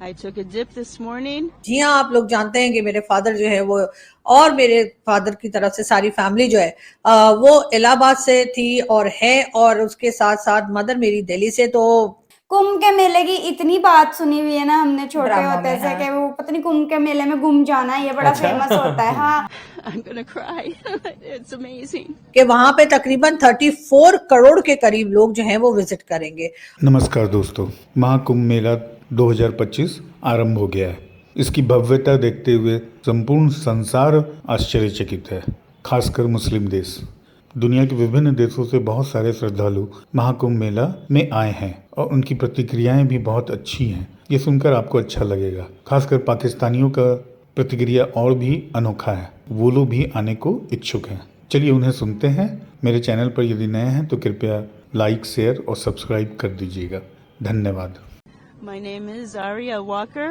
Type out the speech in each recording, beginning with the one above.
I took a dip this morning. जी हाँ, आप लोग जानते हैं कि मेरे फादर जो है वो और मेरे फादर की तरफ से सारी फैमिली जो है वो इलाहाबाद से थी और है, और उसके साथ साथ मदर मेरी दिल्ली से। तो कुंभ के मेले की इतनी बात सुनी हुई है ना हमने छोटे ड्रामा होते में, से हाँ। कि वो पता नहीं कुंभ के मेले में गुम जाना ये बड़ा फेमस होता है। हाँ, I'm gonna cry. It's amazing. कि वहां पे तकरीबन 34 करोड़ के करीब लोग जो हैं वो विजिट करेंगे। नमस्कार दोस्तों, महाकुंभ मेला 2025 आरंभ हो गया है। इसकी भव्यता देखते हुए संपूर्ण संसार आश्चर्यचकित है, खासकर मुस्लिम देश। दुनिया के विभिन्न देशों से बहुत सारे श्रद्धालु महाकुंभ मेला में आए हैं और उनकी प्रतिक्रियाएं भी बहुत अच्छी हैं। ये सुनकर आपको अच्छा लगेगा। खासकर पाकिस्तानियों का प्रतिक्रिया और भी अनोखा है, वो लोग भी आने को इच्छुक हैं। चलिए उन्हें सुनते हैं। मेरे चैनल पर यदि नए हैं तो कृपया लाइक, शेयर और सब्सक्राइब कर दीजिएगा। धन्यवाद। My name is Zaria Walker,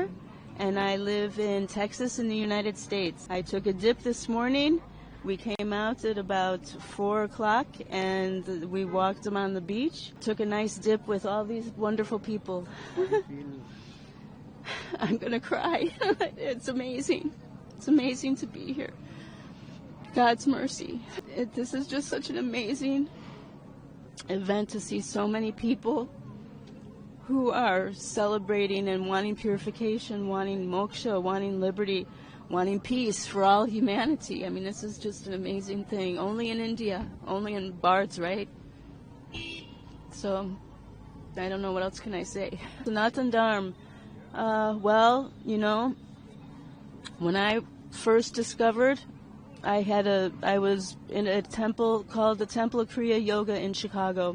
and I live in Texas in the United States. I took a dip this morning. We came out at about 4 o'clock and we walked around the beach. Took a nice dip with all these wonderful people. I'm gonna cry. It's amazing. It's amazing to be here. God's mercy. This is just such an amazing event to see so many people who are celebrating and wanting purification, wanting moksha, wanting liberty, wanting peace for all humanity. I mean, this is just an amazing thing. Only in India, only in Bharts, right? So, I don't know what else can I say. Sanatan Dharma. Well, you know, when I first discovered, I was in a temple called the Temple of Kriya Yoga in Chicago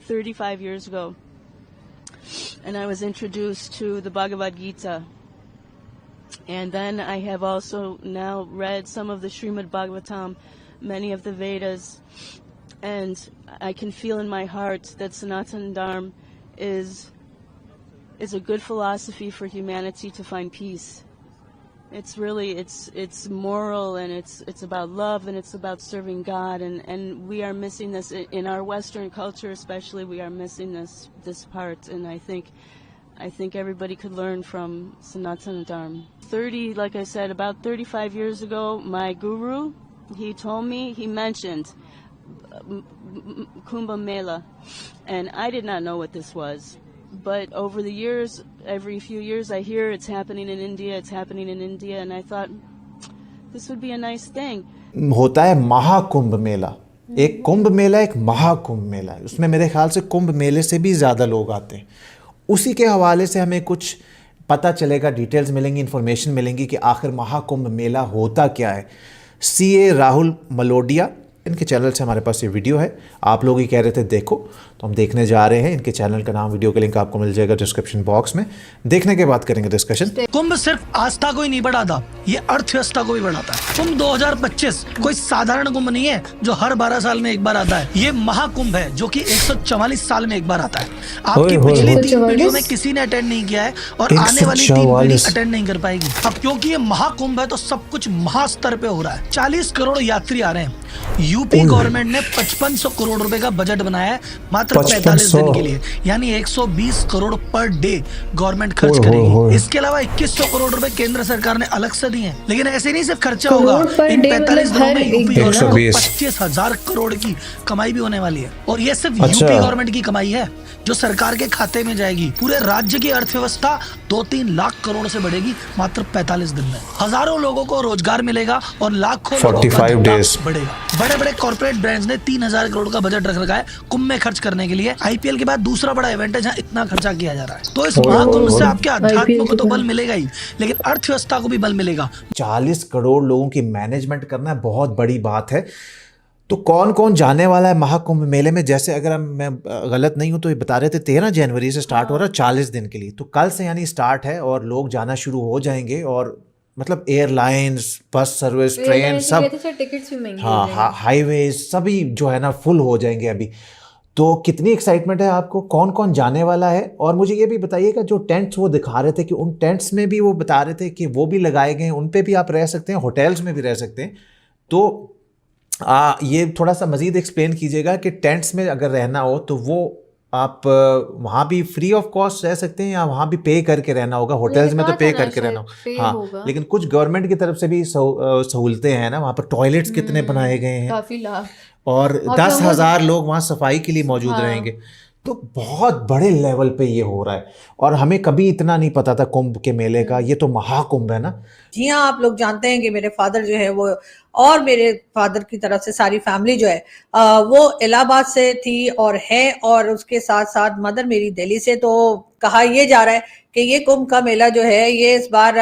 35 years ago. And I was introduced to the Bhagavad Gita. And then I have also now read some of the Srimad Bhagavatam, many of the Vedas, and I can feel in my heart that Sanatana Dharma is a good philosophy for humanity to find peace. It's really, it's moral, and it's about love, and it's about serving God, and we are missing this in our Western culture, especially. We are missing this part, and I think everybody could learn from Sanatana Dharma. Like I said, about 35 years ago, my guru, he mentioned Kumbh Mela, and I did not know what this was. But over the years, every few years, I hear it's happening in India, and I thought this would be a nice thing. होता है महाकुंभ मेला, एक कुंभ मेला, एक महाकुंभ मेला है। उसमें मेरे ख्याल से कुंभ मेले से भी ज़्यादा लोग आते हैं। उसी के हवाले से हमें कुछ पता चलेगा, डिटेल्स मिलेंगी, इन्फॉर्मेशन मिलेंगी कि आखिर महाकुंभ मेला होता क्या है। CA राहुल मलोडिया, इनके चैनल से हमारे पास ये वीडियो है। आप लोग ही कह रहे थे देखो, तो हम देखने जा रहे हैं। इनके चैनल का नाम, वीडियो का लिंक आपको मिल जाएगा डिस्क्रिप्शन बॉक्स में। देखने के बाद करेंगे डिस्कशन। कुंभ सिर्फ आस्था को ही नहीं बढ़ाता, ये अर्थव्यवस्था को भी बढ़ाता है। कुंभ 2025 कोई साधारण कुंभ नहीं है जो हर 12 साल में एक बार आता है। ये महाकुंभ है जो कि 144 साल में एक बार आता है। आपकी पिछली 3 वीडियो में किसी ने अटेंड नहीं किया है और आने वाली 3 वीडियो अटेंड नहीं कर पाएगी। अब क्योंकि ये महाकुंभ है तो सब कुछ महास्तर पे हो रहा है। 40 करोड़ यात्री आ रहे हैं। यूपी गवर्नमेंट ने 5500 करोड़ रुपए का बजट बनाया है मात्र 45 दिन के लिए, यानी 120 करोड़ पर डे गवर्नमेंट खर्च करेगी। इसके अलावा 2100 करोड़ रुपए केंद्र सरकार ने अलग से दिए हैं। लेकिन ऐसे नहीं सिर्फ खर्चा होगा, इन 45 दिनों में यूपी गवर्नमेंट को 25,000 करोड़ की कमाई भी होने वाली है। और ये सिर्फ यूपी गवर्नमेंट की कमाई है जो सरकार के खाते में जाएगी। पूरे राज्य की अर्थव्यवस्था 2-3 लाख करोड़ से बढ़ेगी मात्र 45 दिन में। हजारों लोगों को रोजगार मिलेगा और लाखों लोगों का धंधा बढ़ेगा। बड़े बड़े कॉर्पोरेट ब्रांड्स ने 3000 करोड़ का बजट रख रखा है कुंभ में खर्च करने के लिए। IPL के बाद दूसरा बड़ा इवेंट है जहाँ इतना खर्चा किया जा रहा है। तो इस महाकुंभ से आपके अध्यात्म को तो बल मिलेगा ही, लेकिन अर्थव्यवस्था को भी बल मिलेगा। 40 करोड़ लोगों की मैनेजमेंट करना बहुत बड़ी बात है। तो कौन कौन जाने वाला है महाकुंभ मेले में? जैसे अगर मैं गलत नहीं हूँ तो ये बता रहे थे 13 जनवरी से स्टार्ट हो रहा है 40 दिन के लिए। तो कल से यानी स्टार्ट है और लोग जाना शुरू हो जाएंगे। और मतलब एयरलाइंस, बस सर्विस, ट्रेन सब, टिकट्स भी महंगे, हाँ, हाईवेज सभी जो है ना फुल हो जाएंगे अभी। तो कितनी एक्साइटमेंट है आपको? कौन कौन जाने वाला है? और मुझे ये भी बताइएगा, जो टेंट्स वो दिखा रहे थे कि उन टेंट्स में भी वो बता रहे थे कि वो भी लगाए गए हैं, उन पे भी आप रह सकते हैं, होटल्स में भी रह सकते हैं। तो ये थोड़ा सा मज़ीद एक्सप्लेन कीजिएगा कि टेंट्स में अगर रहना हो तो वो आप वहाँ भी फ्री ऑफ कॉस्ट रह सकते हैं या वहाँ भी पे करके रहना होगा, होटल्स में तो पे करके रहना होगा। हाँ, लेकिन कुछ गवर्नमेंट की तरफ से भी सहूलतें हैं ना, वहाँ पर टॉयलेट्स कितने बनाए गए हैं, काफी लाभ। और 10,000 लोग वहाँ सफाई के लिए मौजूद हाँ। रहेंगे। तो बहुत बड़े लेवल पे ये हो रहा है, और हमें कभी इतना नहीं पता था कुंभ के मेले का। ये तो महाकुंभ है ना। जी हाँ, आप लोग जानते हैं कि मेरे फादर जो है वो और मेरे फादर की तरफ से सारी फैमिली जो है वो इलाहाबाद से थी और है, और उसके साथ साथ मदर मेरी दिल्ली से। तो कहा यह जा रहा है कि ये कुंभ का मेला जो है ये इस बार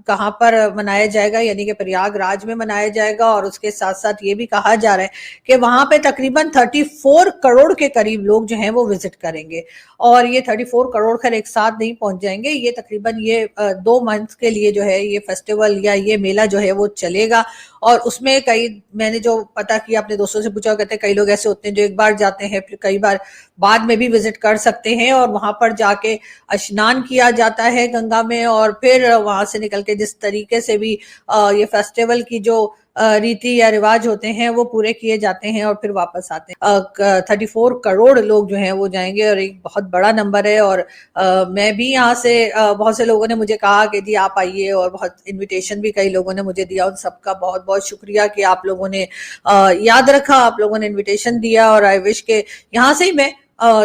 कहाँ पर मनाया जाएगा, यानी कि प्रयागराज में मनाया जाएगा। और उसके साथ साथ ये भी कहा जा रहा है कि वहां पे तकरीबन 34 करोड़ के करीब लोग जो हैं वो विजिट करेंगे। और ये 34 करोड़ खैर एक साथ नहीं पहुंच जाएंगे, ये तकरीबन ये 2 मंथ के लिए जो है ये फेस्टिवल या ये मेला जो है वो चलेगा। और उसमें कई, मैंने जो पता किया अपने दोस्तों से पूछा, कहते हैं कई लोग ऐसे होते हैं जो एक बार जाते हैं फिर कई बार बाद में भी विजिट कर सकते हैं, और वहां पर जाके स्नान किया जाता है गंगा में, और फिर वहां से निकल के जिस तरीके से भी ये फेस्टिवल की जो रीति या रिवाज होते हैं वो पूरे किए जाते हैं और फिर वापस आते हैं। 34 करोड़ लोग जो हैं वो जाएंगे, और एक बहुत बड़ा नंबर है। और मैं भी यहाँ से बहुत से लोगों ने मुझे कहा कि जी आप आइए, और बहुत इनविटेशन भी कई लोगों ने मुझे दिया। उन सबका बहुत बहुत शुक्रिया कि आप लोगों ने याद रखा, आप लोगों ने इन्विटेशन दिया। और आई विश के यहाँ से ही मैं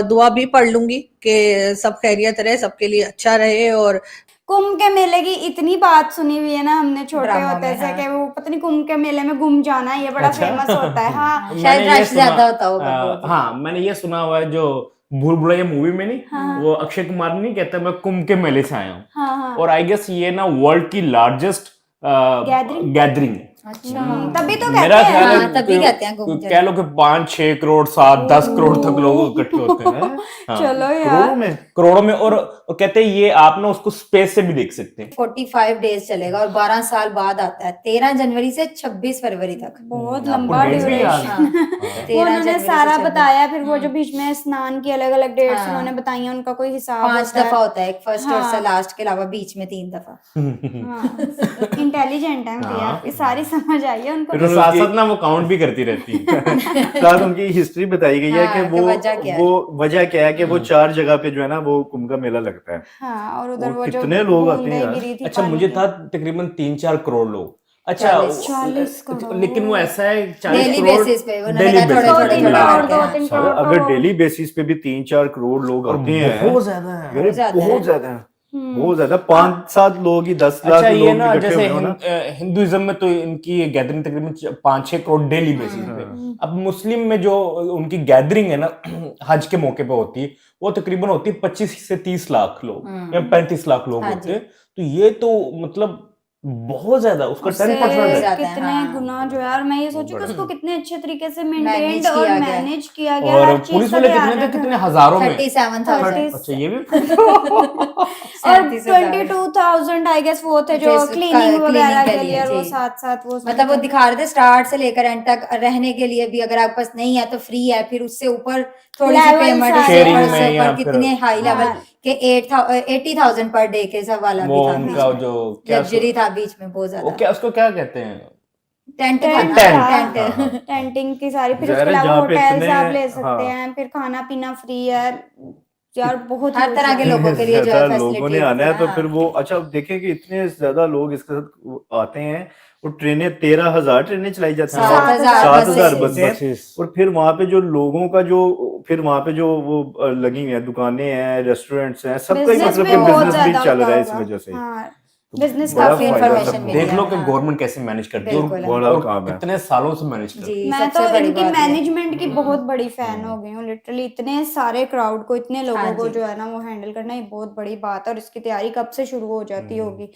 दुआ भी पढ़ लूंगी कि सब खैरियत रहे, सबके लिए अच्छा रहे। और कुंभ के मेले की इतनी बात सुनी हुई है ना हमने छोटे ड्रामा होते में, से, हाँ। कि वो पता नहीं कुंभ के मेले में गुम जाना, ये बड़ा फेमस होता है। हाँ, शायद मैंने ये रश सुना- ज्यादा होता होगा बहुत। हाँ, मैंने ये सुना हुआ है, जो भूल भुलैया मूवी में नहीं, हाँ। वो अक्षय कुमार नहीं कहता मैं कुंभ के मेले से आया हूँ। हाँ, हाँ। और आई गेस ये ना वर्ल्ड की लार्जेस्ट Gathering? गैदरिंग। अच्छा, तभी तो कहते मेरा हैं। ख्याल है हाँ, तभी कहते हैं कुंभ कह लो कि 5-6 करोड़ 7-10 करोड़ तक लोग इकट्ठे होते हैं। हाँ, चलो यार, करोड़ों में। और कहते हैं ये आप ना उसको स्पेस से भी देख सकते हैं। 45 डेज चलेगा और 12 साल बाद आता है, 13 जनवरी से 26 फरवरी तक। बहुत आपको लंबा डेट भी याद ड्यूरेशन। है? हाँ, वो 13 उन्होंने जनवरी से सारा 26। बताया, फिर वो जो बीच में स्नान की अलग अलग डेट्स हाँ। उन्होंने बताई हैं, उनका कोई हिसाब 5 होता है। दफा होता है, एक फर्स्ट और हाँ। लास्ट के अलावा बीच में 3 दफा। इंटेलिजेंट है हाँ। यार, ये सारी समझ आई है उनको। फिर साथ साथ ना वो काउंट भी करती रहती है। साथ उनकी हिस्ट्री बताई गई है हाँ, कि कि वजह क्या है। वो वजह क्या है कि वो 4 जगह पे जो है ना वो कुंभ का मेला लगता है। हाँ, और उधर और वो जो कितने लोग आते हैं बूंदें यार। गिरी थी अच्छा, पानी मुझे की। था तकरीबन 3-4 करोड़ लोग। अच्छा, 40 करोड़। लेकिन वो ऐसा है 40 डेली करोड़ बेसिस पे वो daily थोड़े basis थोड़े पे थोड़े मिला करके, दो हाँ। तीन अगर करोड़ अगर तो- डेली बेसिस पे भी 3-4 करोड़ लोग और आते हैं, बहुत ज्यादा है। यार, ज्यादा है। बहुत ज्यादा है, बहुत ज्यादा। 5-7 लोग ही 10 लाख अच्छा, ये लोग ना इकट्ठे जैसे हो ना। हिंदुइज्म में तो इनकी गैदरिंग तकरीबन 5-6 करोड़ डेली बेसिस पे। अब मुस्लिम में जो उनकी गैदरिंग है ना हज के मौके पे होती है, वो तकरीबन होती है 25 से 30 लाख लोग या 35 लाख लोग हाँ होते हैं। तो ये तो मतलब बहुत ज्यादा, उसका उससे 10% है। ज्यादा है, कितने हाँ। गुना जो यार, मैं ये सोचू कि उसको कितने अच्छे तरीके से Manage मेंटेन्ड और किया गया। मैनेज किया गया, और हर चीज पुलिस का वाले ध्यान कितने थे, रखा। कितने हजारों में। 37,000। अच्छा, ये भी और 22,000 आई गेस वो थे जो Just क्लीनिंग cleaning वगैरह के के लिए, लिए, और वो जी। साथ साथ वो मतलब वो दिखा रहे थे स्टार्ट से लेकर एंड तक, रहने के लिए भी अगर आपके पास नहीं है तो फ्री है, फिर उससे ऊपर थोड़ी सी Levels पेमेंट, are- उससे Sharing ऊपर में या ऊपर फिर- कितने हाई लेवल हाँ। के 80,000 पर डे के सब वाला भी वो था। उनका जो क्या लग्जरी था बीच में बहुत वो ज्यादा। क्या, उसको क्या कहते हैं? टेंट टेंट था, था। टेंट। टेंटिंग की सारी, फिर ज़ाहिर उसके है, अलावा जहाँ पे होटल्स इतने- आप ले सकते हाँ। हैं, फिर खाना पीना फ्री है यार, बहुत हर तरह के यूज़ है। लोगों के लिए जो है ज्यादा लोगों ने facilities आना है, तो हाँ। फिर वो अच्छा देखें कि इतने ज्यादा लोग इसके साथ आते हैं। और ट्रेनें 13,000 ट्रेनें चलाई जाती हैं, 7,000 7,000 बसें। बसें। और फिर वहां पे जो लोगों का जो फिर वहां पे जो वो लगी हुई है दुकानें हैं, रेस्टोरेंट्स हैं, सबका ही बिजनेस मतलब भी कि बहुत बिजनेस भी ज्यादा चल रहा है इस होगा। वजह से। हाँ, बिजनेस बड़ा काफी फायदा information सबको। मिली देख लो कि हाँ। गवर्नमेंट कैसे मैनेज करती है, बिल्कुल, बड़ा और काम है। कितने सालों से मैनेज करती है। जी, मैं सबसे तो बड़ी इनकी बात ये। मैनेजमेंट की बहुत बड़ी फैन हो गई हूँ। लिटरली इतने सारे क्राउड को, इतने लोगों हाँ को जी। जो है ना वो हैंडल करना, ये बहुत बड़ी बात है। और इसकी तैयारी कब से शुरू हो जाती होगी।